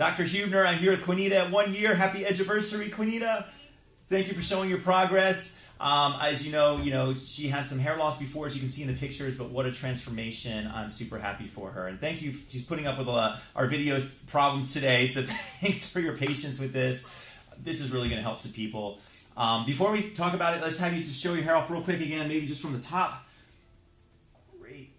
Dr. Huebner, I'm here with Quinita at 1 year. Happy edgeaversary, Quinita. Thank you for showing your progress. As you know, she had some hair loss before, as you can see in the pictures, but what a transformation. I'm super happy for her. And thank you. She's putting up with our videos problems today, so thanks for your patience with this. This is really going to help some people. Before we talk about it, let's have you just show your hair off real quick again, maybe just from the top. Great.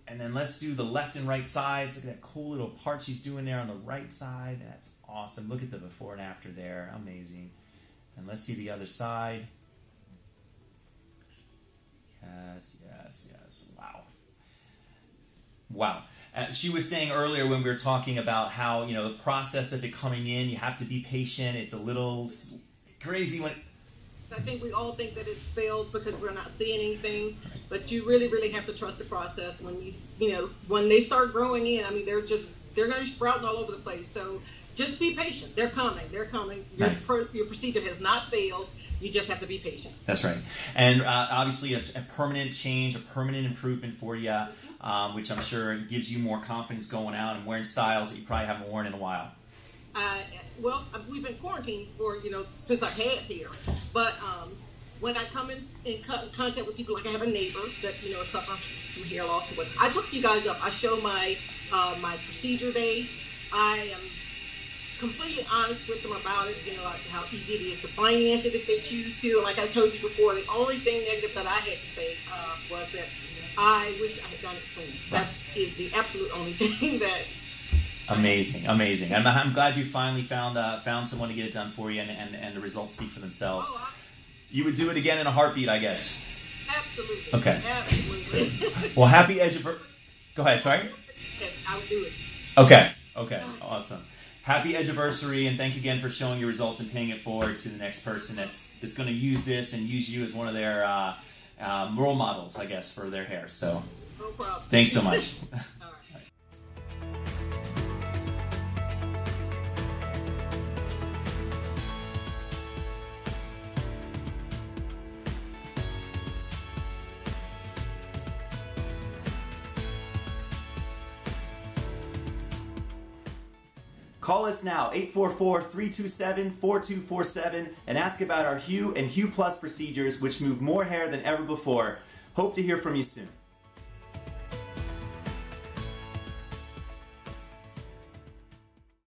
And then let's do the left and right sides. Look at that cool little part she's doing there on the right side. That's awesome. Look at the before and after there. Amazing. And let's see the other side. Yes. Wow. She was saying earlier when we were talking about how, the process of it coming in, you have to be patient. It's a little crazy when... I think we all think that it's failed because we're not seeing anything, but you really have to trust the process. When when they start growing in, they're going to be sprouting all over the place. So just be patient. They're coming. Nice. Your procedure has not failed. You just have to be patient. That's right. And obviously a permanent change, a permanent improvement for you, which I'm sure gives you more confidence going out and wearing styles that you probably haven't worn in a while. Well, we've been quarantined for, since I've had hair. But when I come in contact with people, like I have a neighbor that, suffering from hair loss. I took you guys up. I show my procedure day. I am completely honest with them about it, like how easy it is to finance it if they choose to. And like I told you before, the only thing negative that I had to say was that I wish I had done it sooner. That is the absolute only thing that... Amazing. I'm glad you finally found someone to get it done for you, and the results speak for themselves. You would do it again in a heartbeat, I guess. Absolutely. Okay. Absolutely. Well, happy edgeaversary. Go ahead, sorry? Yes, I would do it. Okay, awesome. Happy edgeaversary, and thank you again for showing your results and paying it forward to the next person that's going to use this and use you as one of their role models, I guess, for their hair. So, no problem. Thanks so much. Call us now, 844-327-4247, and ask about our Hue and Hue Plus procedures, which move more hair than ever before. Hope to hear from you soon.